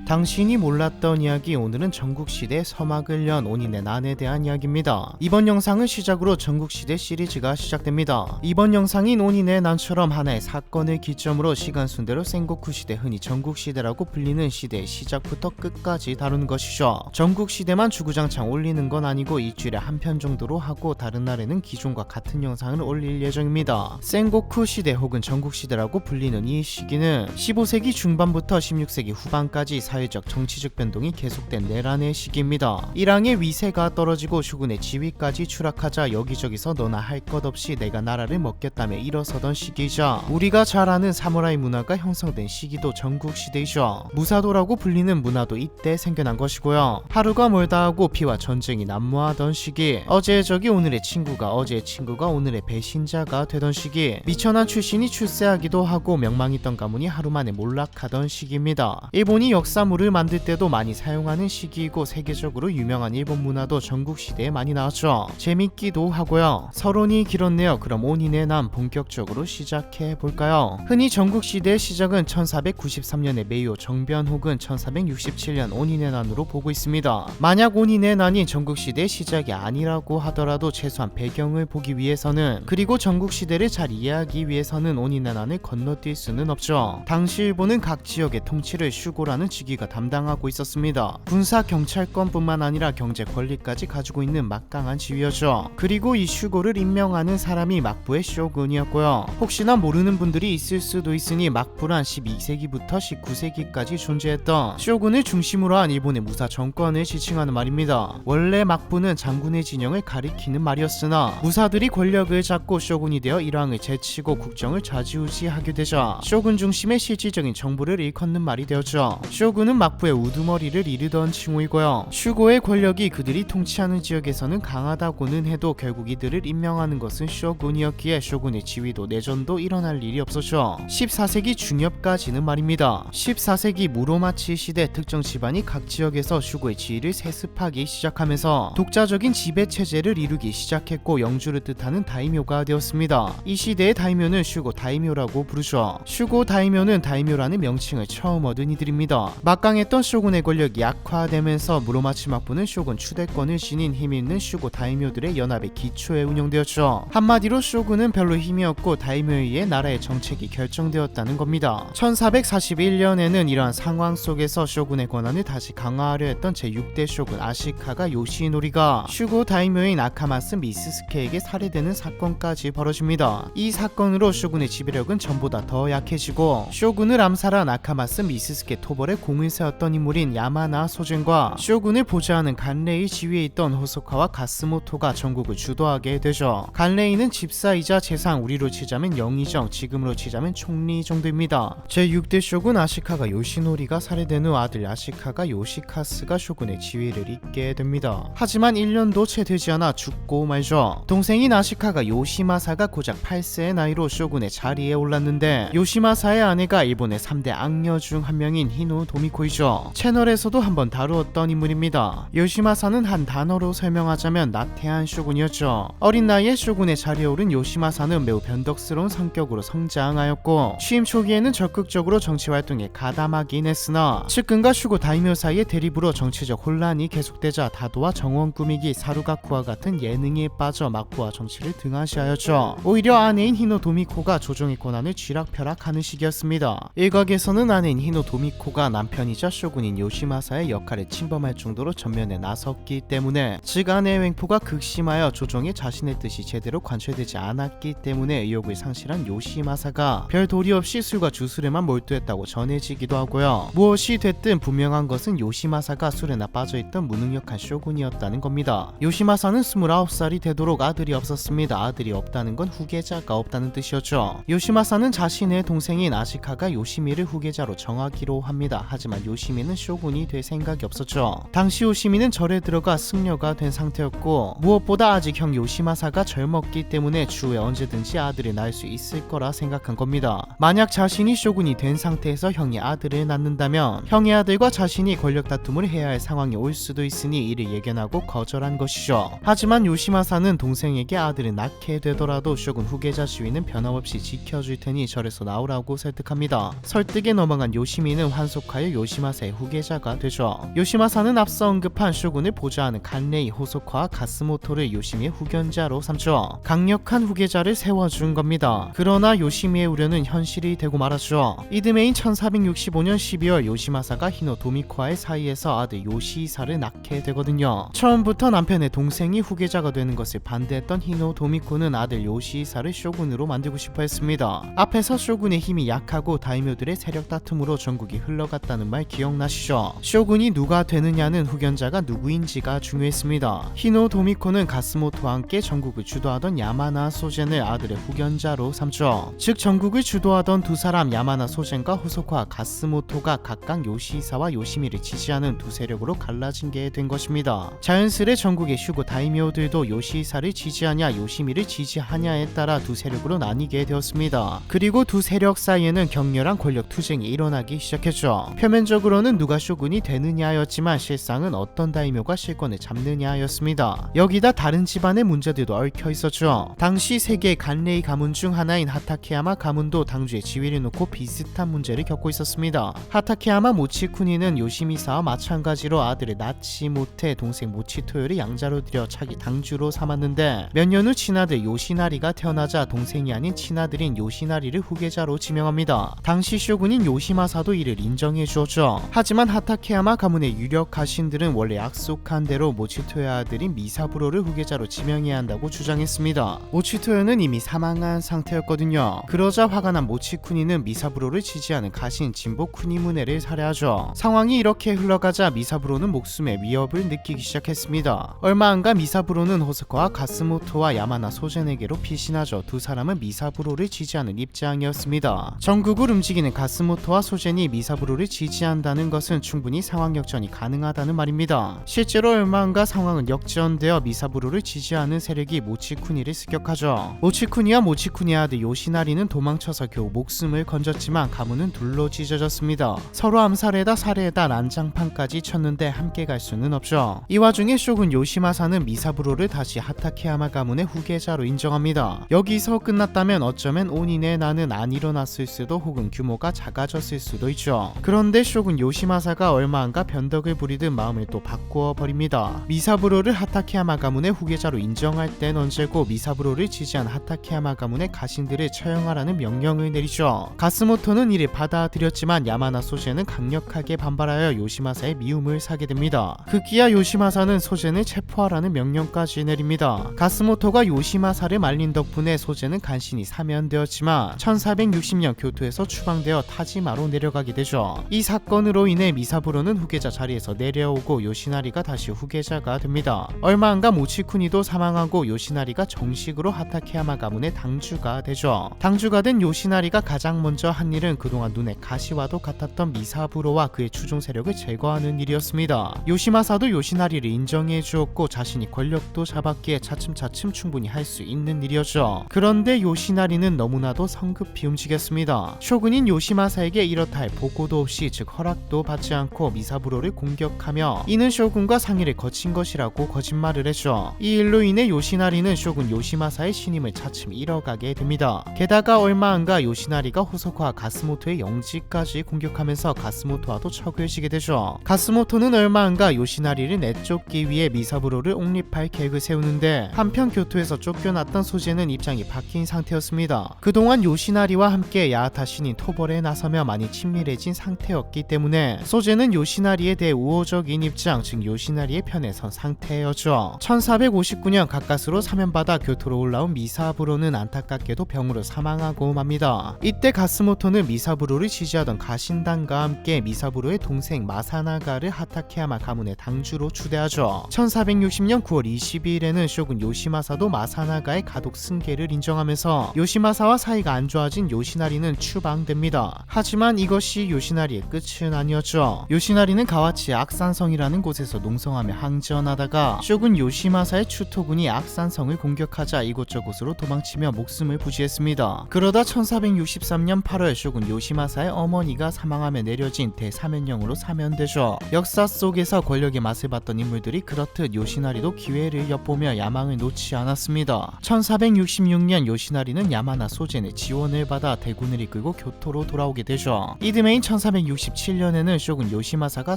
당신이 몰랐던 이야기. 오늘은 전국시대 서막을 연 온인의 난에 대한 이야기입니다. 이번 영상을 시작으로 전국시대 시리즈가 시작됩니다. 이번 영상인 온인의 난처럼 하나의 사건을 기점으로 시간 순대로 센고쿠 시대, 흔히 전국시대라고 불리는 시대의 시작부터 끝까지 다루는 것이죠. 전국시대만 주구장창 올리는 건 아니고 일주일에 한 편 정도로 하고 다른 날에는 기존과 같은 영상을 올릴 예정입니다. 센고쿠 시대 혹은 전국시대라고 불리는 이 시기는 15세기 중반부터 16세기 후반까지 사회적 정치적 변동이 계속된 내란의 시기입니다. 일왕의 위세가 떨어지고 슈군의 지위까지 추락하자 여기저기서 너나 할 것 없이 내가 나라를 먹겠다며 일어서던 시기이자 우리가 잘 아는 사무라이 문화가 형성된 시기도 전국시대이죠. 무사도라고 불리는 문화도 이때 생겨난 것이고요. 하루가 멀다 하고 피와 전쟁이 난무하던 시기, 어제의 적이 오늘의 친구가, 어제의 친구가 오늘의 배신자가 되던 시기, 미천한 출신이 출세하기도 하고 명망있던 가문이 하루만에 몰락하던 시기입니다. 일본이 역사물을 만들 때도 많이 사용하는 시기이고 세계적으로 유명한 일본 문화도 전국시대에 많이 나왔죠. 재밌기도 하고요. 서론이 길었네요. 그럼 온인의 난 본격적으로 시작해볼까요? 흔히 전국시대의 시작은 1493년의 메이오 정변 혹은 1467년 온인의 난으로 보고 있습니다. 만약 온인의 난이 전국시대의 시작이 아니라고 하더라도 최소한 배경을 보기 위해서는, 그리고 전국시대를 잘 이해하기 위해서는 온인의 난을 건너뛸 수는 없죠. 당시 일본은 각 지역의 통치를 슈고라는 직위가 담당하고 있었습니다. 군사 경찰권뿐만 아니라 경제 권리까지 가지고 있는 막강한 지위였죠. 그리고 이 슈고를 임명하는 사람이 막부의 쇼군이었고요. 혹시나 모르는 분들이 있을 수도 있으니 막부란 12세기부터 19세기까지 존재했던 쇼군을 중심으로 한 일본의 무사 정권을 지칭하는 말입니다. 원래 막부는 장군의 진영을 가리키는 말이었으나 무사들이 권력을 잡고 쇼군이 되어 일왕을 제치고 국정을 좌지우지하게 되자 쇼군 중심의 실질적인 정부를 일컫는 말이 되었죠. 쇼군은 막부의 우두머리를 이르던 칭호이고요. 슈고의 권력이 그들이 통치하는 지역에서는 강하다고는 해도 결국 이들을 임명하는 것은 쇼군이었기에 쇼군의 지위도 내전도 일어날 일이 없었죠. 14세기 중엽까지는 말입니다. 14세기 무로마치 시대, 특정 집안이 각 지역에서 슈고의 지위를 세습하기 시작하면서 독자적인 지배체제를 이루기 시작했고 영주를 뜻하는 다이묘가 되었습니다. 이 시대의 다이묘는 슈고 다이묘라고 부르죠. 슈고 다이묘는 다이묘라는 명칭을 처음 얻은 이들입니다. 막강했던 쇼군의 권력이 약화되면서 무로마치 막부는 쇼군 추대권을 지닌 힘있는 슈고 다이묘들의 연합의 기초에 운영되었죠. 한마디로 쇼군은 별로 힘이 없고 다이묘에 의해 나라의 정책이 결정되었다는 겁니다. 1441년에는 이러한 상황 속에서 쇼군의 권한을 다시 강화하려 했던 제6대 쇼군 아시카가 요시노리가 슈고 다이묘인 아카마스 미스스케에게 살해되는 사건까지 벌어집니다. 이 사건으로 쇼군의 지배력은 전보다 더 약해지고 쇼군을 암살한 아카마스 미스스케 토벌에 공을 세웠던 인물인 야마나 소젠과 쇼군을 보좌하는 간레이 지위에 있던 호소카와 가스모토가 전국을 주도하게 되죠. 간레이는 집사이자 재상, 우리로 치자면 영의정, 지금으로 치자면 총리 정도입니다. 제6대 쇼군 아시카가 요시노리가 살해된 후 아들 아시카가 요시카스가 쇼군의 지위를 잇게 됩니다. 하지만 1년도 채 되지 않아 죽고 말죠. 동생인 아시카가 요시마사가 고작 8세의 나이로 쇼군의 자리에 올랐는데 요시마사의 아내가 일본의 3대 악녀 중 한 명인 히노 도미코이죠. 채널에서도 한번 다루었던 인물입니다. 요시마사는 한 단어로 설명하자면 나태한 쇼군이었죠. 어린 나이에 쇼군의 자리에 오른 요시마사는 매우 변덕스러운 성격으로 성장하였고 취임 초기에는 적극적으로 정치활동에 가담하긴 했으나 측근과 슈고 다이묘 사이의 대립으로 정치적 혼란이 계속되자 다도와 정원 꾸미기, 사루가쿠와 같은 예능에 빠져 막부와 정치를 등한시하였죠. 오히려 아내인 히노 도미코가 조정의 권한을 쥐락펴락하는 시기였습니다. 일각에서는 아내인 히노 도미코가 남편이자 쇼군인 요시마사의 역할을 침범할 정도로 전면에 나섰기 때문에, 즉 아내의 횡포가 극심하여 조정에 자신의 뜻이 제대로 관철되지 않았기 때문에 의욕을 상실한 요시마사가 별 도리 없이 술과 주술에만 몰두했다고 전해지기도 하고요. 무엇이 됐든 분명한 것은 요시마사가 술에나 빠져있던 무능력한 쇼군이었다는 겁니다. 요시마사는 29살이 되도록 아들이 없었습니다. 아들이 없다는 건 후계자가 없다는 뜻이었죠. 요시마사는 자신의 동생인 아시카가 요시미를 후계자로 정하기로 합니다. 하지만 요시미는 쇼군이 될 생각이 없었죠. 당시 요시미는 절에 들어가 승려가 된 상태였고 무엇보다 아직 형 요시마사가 젊었기 때문에 추후에 언제든지 아들을 낳을 수 있을 거라 생각한 겁니다. 만약 자신이 쇼군이 된 상태에서 형이 아들을 낳는다면 형의 아들과 자신이 권력 다툼을 해야 할 상황이 올 수도 있으니 이를 예견하고 거절한 것이죠. 하지만 요시마사는 동생에게 아들을 낳게 되더라도 쇼군 후계자 지위는 변함없이 지켜줄 테니 절에서 나오라고 설득합니다. 설득에 넘어간 요시미는 환속하여 요시마사의 후계자가 되죠. 요시마사는 앞서 언급한 쇼군을 보좌하는 간레이, 호소카와 가스모토를 요시미의 후견자로 삼죠. 강력한 후계자를 세워준 겁니다. 그러나 요시미의 우려는 현실이 되고 말았죠. 이듬해인 1465년 12월 요시마사가 히노 도미코와의 사이에서 아들 요시히사를 낳게 되거든요. 처음부터 남편의 동생이 후계자가 되는 것을 반대했던 히노 도미코는 아들 요시히사를 쇼군으로 만들고 싶어 했습니다. 앞에서 쇼군의 힘이 약하고 다이묘들의 세력 다툼으로 전국이 흘러갔다는 말 기억나시죠? 쇼군이 누가 되느냐는 후견자가 누구인지가 중요했습니다. 히노 도미코는 가스모토와 함께 전국을 주도하던 야마나 소젠을 아들의 후견자로 삼죠. 즉 전국을 주도하던 두 사람 야마나 소젠과 호소카 가스모토가 각각 요시히사와 요시미를 지지하는 두 세력으로 갈라진 게 된 것입니다. 자연스레 전국의 슈고 다이묘들도 요시히사를 지지하냐 요시미를 지지하냐에 따라 두 세력으로 나뉘게 되었습니다. 그리고 두 세력 사이에는 격렬한 권력 투쟁이 일어나기 시작했죠. 표면적으로는 누가 쇼군이 되느냐였지만 실상은 어떤 다이묘가 실권을 잡느냐였습니다. 여기다 다른 집안의 문제들도 얽혀 있었죠. 당시 세계의 간레이 가문 중 하나인 하타케야마 가문도 당주의 지위를 놓고 비슷한 문제를 겪고 있었습니다. 하타케야마 모치쿠니는 요시미사와 마찬가지로 아들을 낳지 못해 동생 모치토요를 양자로 들여 차기 당주로 삼았는데 몇 년 후 친아들 요시나리가 태어나자 동생이 아닌 친아들인 요시나리를 후계자로 지명합니다. 당시 쇼군인 요시마사도 이를 인정해 주었죠. 하지만 하타케야마 가문의 유력 가신들은 원래 약속한 대로 모치토요의 아들인 미사부로를 후계자로 지명해야 한다고 주장했습니다. 모치토요는 이미 사망한 상태였거든요. 그러자 화가 난 모치쿠니는 미사부로를 지지하는 가신 진보 쿠니무네를 살해하죠. 상황이 이렇게 흘러가자 미사부로는 목숨의 위협을 느끼기 시작했습니다. 얼마 안가 미사부로는 호스코와 가스모토와 야마나 소젠에게로 피신하죠. 두 사람은 미사부로를 지지하는 입장이었습니다. 전국을 움직이는 가스모토와 소젠이 미사부로를 지지한다는 것은 충분히 상황 역전이 가능하다는 말입니다. 실제로 얼마 안가 상황은 역전되어 미사부로를 지지하는 세력이 모치쿠니를 습격하죠. 모치쿠니와 모치쿠니의 아들 요시나리는 도망쳐서 겨우 목숨을 건졌지만 가문은 둘로 찢어졌습니다. 서로 암살에다 살해에다 난장판까지 쳤는데 함께 갈 수는 없죠. 이 와중에 쇼군 요시마사는 미사부로를 다시 하타케야마 가문의 후계자로 인정합니다. 여기서 끝났다면 어쩌면 온인의 난은 안 일어났을 수도 혹은 규모가 작아졌을 수도 있죠. 그런데 쇼군 요시마사가 얼마 안가 변덕을 부리듯 마음을 또 바꾸어 버립니다. 미사부로를 하타케야마 가문의 후계자로 인정할 땐 언제고 미사부로를 지지한 하타케야마 가문의 가신들을 처형하라는 명령을 내리죠. 가스모토는 이를 받아들였지만 야마나 소젠은 강력하게 반발하여 요시마사의 미움을 사게 됩니다. 급기야 요시마사는 소젠을 체포하라는 명령까지 내립니다. 가스모토가 요시마사를 말린 덕분에 소젠은 간신히 사면되었지만 1460년 교토에서 추방되어 타지마로 내려가게 되죠. 이 사건으로 인해 미사부로는 후계자 자리에서 내려오고 요시나리가 다시 후계자가 됩니다. 얼마 안가 모치쿠니도 사망하고 요시나리가 정식으로 하타케야마 가문의 당주가 되죠. 당주가 된 요시나리가 가장 먼저 한 일은 그동안 눈에 가시와도 같았던 미사부로와 그의 추종 세력을 제거하는 일이었습니다. 요시마사도 요시나리를 인정해 주었고 자신이 권력도 잡았기에 차츰차츰 충분히 할 수 있는 일이었죠. 그런데 요시나리는 너무나도 성급히 움직였습니다. 쇼군인 요시마사에게 이렇다 할 보고도 없이 즉 허락도 받지 않고 미사부로를 공격하며 이는 쇼군과 상의를 거친 것이라고 거짓말을 했죠. 이 일로 인해 요시나리는 쇼군 요시마사의 신임을 차츰 잃어가게 됩니다. 게다가 얼마 안가 요시나리가 호소카와 가스모토의 영지까지 공격하면서 가스모토와도 척을 지게 되죠. 가스모토는 얼마 안가 요시나리를 내쫓기 위해 미사부로를 옹립할 계획을 세우는데 한편 교토에서 쫓겨났던 소젠은 입장이 바뀐 상태였습니다. 그동안 요시나리와 함께 야하타 신인 토벌에 나서며 많이 친밀해진 상태였기 때문에 소젠은 요시나리에 대해 우호적인 입장 즉 요시나리의 편에 선 상태였죠. 1459년 가까스로 사면받아 교토로 올라온 미사부로는 안타깝게도 병으로 사망하고 맙니다. 이때 가스모토는 미사부로를 지지하던 가신단과 함께 미사부로의 동생 마사나가를 하타케야마 가문의 당주로 추대하죠. 1460년 9월 22일에는 쇼군 요시마사도 마사나가의 가독 승계를 인정하면서 요시마사와 사이가 안 좋아진 요시나리는 추방됩니다. 하지만 이것이 요시나리의 끝은 아니었죠. 요시나리는 가와치의 악산성이라는 곳에서 농성하며 항전하다가 쇼군 요시마사의 추토군이 악산성을 공격하자 이곳저곳으로 도망치며 목숨을 부지했습니다. 그러다 1463년 8월 쇼군 요시마사의 어머니가 사망하며 내려진 대사면령으로 사면되죠. 역사 속에서 권력의 맛을 봤던 인물들이 그렇듯 요시나리도 기회를 엿보며 야망을 놓지 않았습니다. 1466년 요시나리는 야마나 소젠의 지원을 받아 대군을 이끌고 교토로 돌아오게 되죠. 이듬해인 1467년에는 쇼군 요시마사가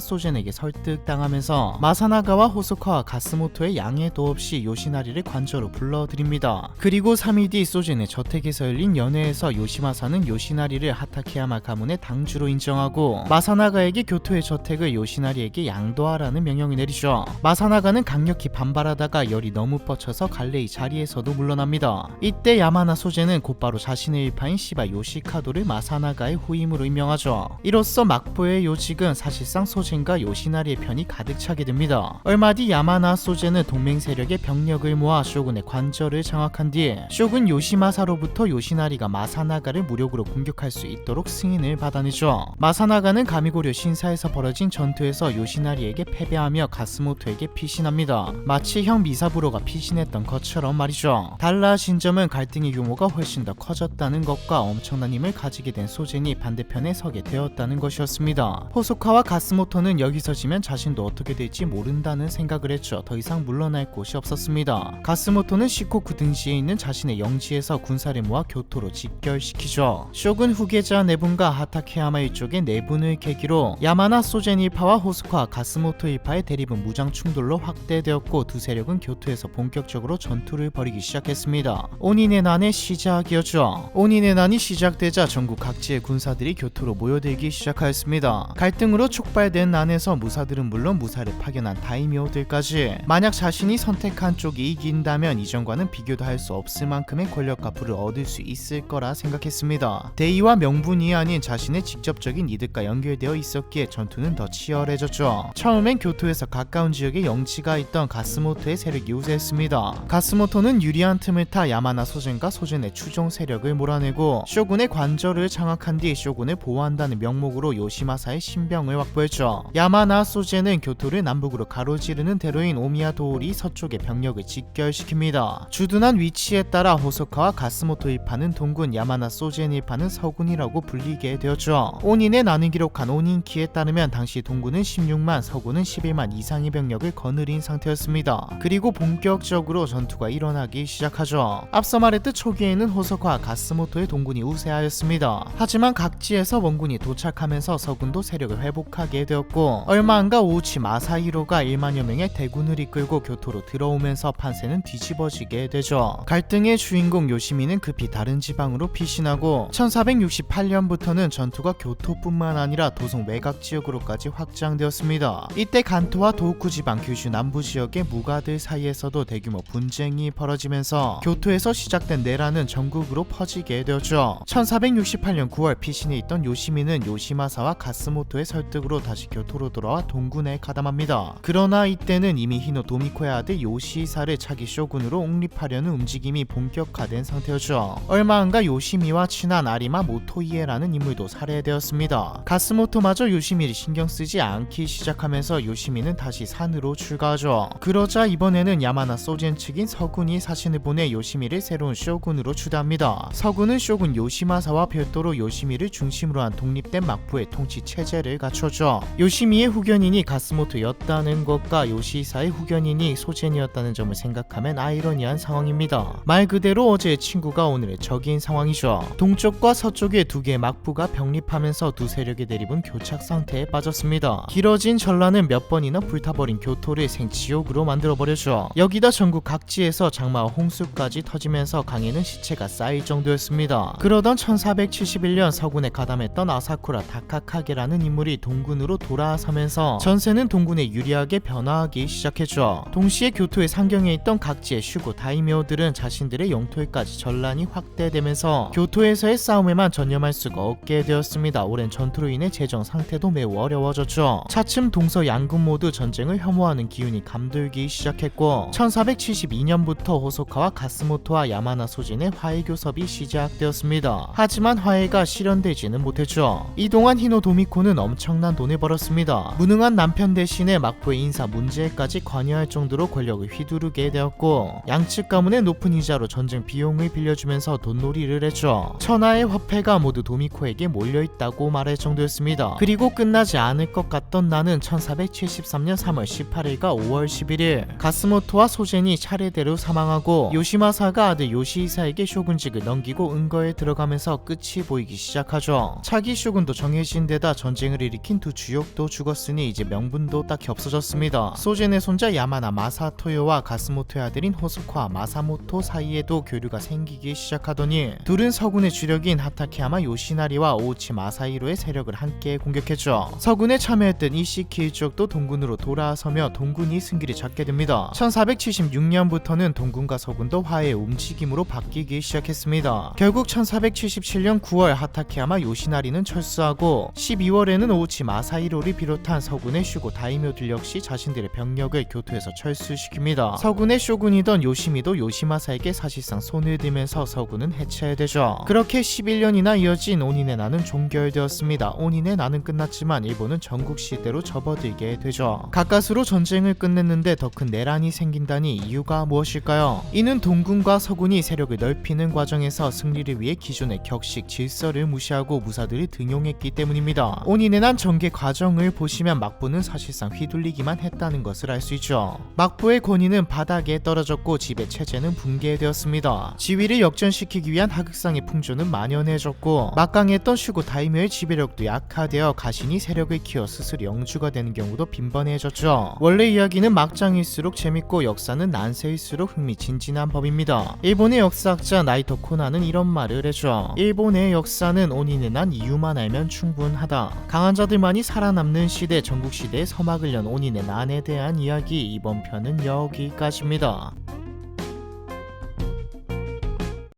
소젠에게 설득당하면서 마사나가와 호소카와 가스모토의 양해도 없이 요시나리를 관저로 불러들입니다. 그리고 3일 뒤 소젠의 저택에서 열린 연회에서 요시마사는 요시나리를 하타케야마 가문의 당주로 인정하고 마사나가에게 교토의 저택을 요시나리에게 양도하라는 명령을 내리죠. 마사나가는 강력히 반발하다가 열이 너무 뻗쳐서 갈레이 자리에서도 물러납니다. 이때 야마나 소제는 곧바로 자신의 일파인 시바 요시카도를 마사나가의 후임으로 임명하죠. 이로써 막부의 요직은 사실상 소젠과 요시나리의 편이 가득 차게 됩니다. 얼마 뒤 야마나 소제는 동맹 세력의 병력을 모아 쇼군의 관저를 장악한 뒤 쇼군 요시마사로부터 요시나리가 마사나가를 무력으로 공격할 수 있도록 승인을 받아내죠. 마사나가는 가미고려 신사에서 벌어진 전투에서 요시나리에게 패배하며 가스모토에게 피신합니다. 마치 형 미사부로가 피신했던 것처럼 말이죠. 달라진 점은 갈등의 규모가 훨씬 더 커졌다는 것과 엄청난 힘을 가지게 된 소젠이 반대편에 서게 되었다는 것이었습니다. 호소카와 가스모토는 여기서 지면 자신도 어떻게 될지 모른다는 생각을 했죠. 더 이상 물러날 곳이 없었습니다. 가스모토는 시코쿠 등지에 있는 자신의 영지에서 군사를 모아 교토로 직결시키죠. 쇼군 후계자 네분과 하타케야마 일족의 내분을 계기로 야마나 소젠 일파와 호소카 가스모토 일파의 대립은 무장 충돌로 확대되었고 두 세력은 교토에서 본격적으로 전투를 벌이기 시작했습니다. 오니네 난의 시작이었죠. 오니네 난이 시작되자 전국 각지의 군사들이 교토로 모여들기 시작하였습니다. 갈등으로 촉발된 난에서 무사들은 물론 무사를 파견한 다이묘들까지 만약 자신이 선택한 쪽이 이긴다면 이전과는 비교도 할 수 없을 만큼의 권력과 부를 얻을 수 있을 거라 생각했습니다. 대의와 명분이 아닌 자신의 직접적인 이득과 연결되어 있었기에 전투는 더 치열해졌죠. 처음엔 교토에서 가까운 지역에 영지가 있던 가스모토의 세력이 우세했습니다. 가스모토는 유리한 틈을 타 야마나 소젠과 소젠의 추종 세력을 몰아내고 쇼군의 관저를 장악한 뒤 쇼군을 보호한다는 명목으로 요시마사의 신병을 확보했죠. 야마나 소젠은 교토를 남북으로 가로지르는 대로인 오미야 도올이 서쪽의 병력을 직결시킵니다. 주둔한 위치에 따라 호소카와 가스모토 일파는 동군, 야마나 소젠 일파는 서군이라고 불리게 되었죠. 온인의 난을 기록한 온인키에 따르면 당시 동군은 16만, 서군은 11만 이상의 병력을 거느린 상태였습니다. 그리고 본격적으로 전투가 일어나기 시작하죠. 앞서 말했듯 초기에는 호소카와 가스모토의 동군이 우세하였습니다. 하지만 각지에서 원군이 도착하면서 서군도 세력을 회복하게 되었고 얼마 안가 오우치 마사히로가 1만여 명의 대군을 이끌고 교토로 들어오면서 판세는 뒤집어지게 되죠. 갈등의 주인공 요시미는 급히 다른 지방으로 피신하고 1468년부터는 전투가 교토뿐만 아니라 도성 외곽 지역으로까지 확장되었습니다. 이때 간토와 도호쿠 지방 규슈 남부 지역의 무가들 사이에서도 대규모 분쟁이 벌어지면서 교토에서 시작된 내란은 전국으로 퍼지게 되었죠. 1468년 9월 피신해 있던 요시미는 요시마사와 가스모토의 설득으로 다시 교토로 돌아와 동군에 가담합니다. 그러나 이때는 이미 히노 도미코의 아들 요시사를 차기 쇼군으로 옹립하려는 움직임이 본격화된 상태였죠. 얼마 안가 요시미와 친한 아리마 모토이에라는 인물도 살해되었습니다. 가스모토마저 요시미를 신경 쓰지 않기 시작하면서 요시미는 다시 산으로 출가하죠. 그러자 이번에는 야마나 소젠 측인 서군이 사신을 보내 요시미를 새로운 쇼군으로 추대합니다. 서군은 쇼군 요시마사와 별도로 요시미를 중심으로 한 독립된 막부의 통치 체제를 갖췄죠. 요시미의 후견인이 가스모토였다는 것과 요시사의 후견인이 소젠이었다는 점을 생각하면 아이러니한 상황입니다. 말 그대로 어제의 친구가 오늘의 적인 상황이죠. 동쪽과 서쪽의 두 개의 막부가 병립하면서 두 세력의 대립은 교착 상태에 빠졌습니다. 길어진 전란은 몇 번이나 불타버린 교토를 생지옥으로 만들어버렸죠. 여기다 전국 각지에서 장마와 홍수까지 터지면서 강에는 시체가 쌓일 정도였습니다. 그러던 1471년 서군에 가담했던 아사쿠라 다카카게라는 인물이 동군으로 돌아서면서 전세는 동군에 유리하게 변화하기 시작했죠. 동시에 교토의 상경에 있던 각지의 슈고 다이묘들은 자신들의 영토에까지 전란이 확대되면서 교토에서의 싸움에만 전념할 수가 없게 되었습니다. 오랜 전투로 인해 재정 상태도 매우 어려워졌죠. 차츰 동서 양군 모두 전쟁을 혐오하는 기운이 감돌기 시작했고 1472년부터 호소카와 가스모토와 야마나 소진의 화해 교섭이 시작되었습니다. 하지만 화해가 실현되지는 못했죠. 이동안 히노 도미코는 엄청난 돈을 벌었습니다. 무능한 남편 대신에 막부의 인사 문제까지 관여할 정도로 권력을 휘두르게 되었고, 양측 가문의 높은 이자로 전쟁 비용을 빌려주면서 돈놀이를 했죠. 천하의 화폐가 모두 도미코에게 몰려있다고 말할 정도였습니다. 그리고 끝나지 않을 것 같던 나는 1473년 3월 18일과 5월 11일 가스모토와 소젠이 차례대로 사망하고, 요시마사가 아들 요시히사에게 쇼군직을 넘기고 은거에 들어가면서 끝이 보이기 시작하죠. 차기 쇼군도 정해진 데다 전쟁을 일으킨 두 주역도 죽었으니 이제 명분도 딱히 없어졌습니다. 소젠의 손자 야마나 마사토요와 가스모토의 아들인 호소카 마사모토 사이에도 교류가 생기기 시작하더니, 둘은 서군의 주력인 하타케야마 요시나리와 오우치 마사히로의 세력을 함께 공격했죠. 서군에 참여했던 이시키 일족도 동군으로 돌아서며 동군이 승기를 잡게 됩니다. 1476년부터는 동군과 서군도 화해의 움직임으로 바뀌기 시작했습니다. 결국 1477년 9월 하타케야마 요시나리는 철수하고, 12월에는 오우치 마사히로를 비롯한 서군의 슈고 다이묘들 역시 자신들의 병력을 교토에서 철수시킵니다. 서군의 쇼군이던 요시미도 요시마사에게 사실상 손을 들면서 서군은 해체되죠. 그렇게 11년이나 이어진 온인의 난은 종결되었습니다. 온인의 난은 끝났지만 일본은 전국시대로 접어들게 되죠. 가까스로 전쟁을 끝냈는데 더 큰 내란이 생긴다니 이유가 무엇일까요? 이는 동군과 서군이 세력을 넓히는 과정에서 승리를 위해 기존의 격식 질서를 무시하고 무사들을 등용했기 때문입니다. 온인의 난 전개 과정을 보시면 막부는 사실상 휘둘리기만 했다는 것을 알 수 있죠. 막부의 권위는 바닥에 떨어졌고 지배 체제는 붕괴되었습니다. 지위를 역전시키기 위한 하극상의 풍조는 만연해졌고, 막강했던 슈고 다이묘의 지배력도 약화되어 가신이 세력을 키워 스스로 영주가 되는 경우도 빈번해졌죠. 원래 이야기는 막장일수록 재밌고 역사는 난세일수록 흥미진진한 법입니다. 일본의 역사학자 나이토 코나는 이런 말을 해줘. 일본의 역사는 온인의 난 이유만 알면 충분하다. 강한 자들만이 살아남는 시대, 전국시대의 서막을 연 온인의 난에 대한 이야기, 이번 편은 여기까지입니다.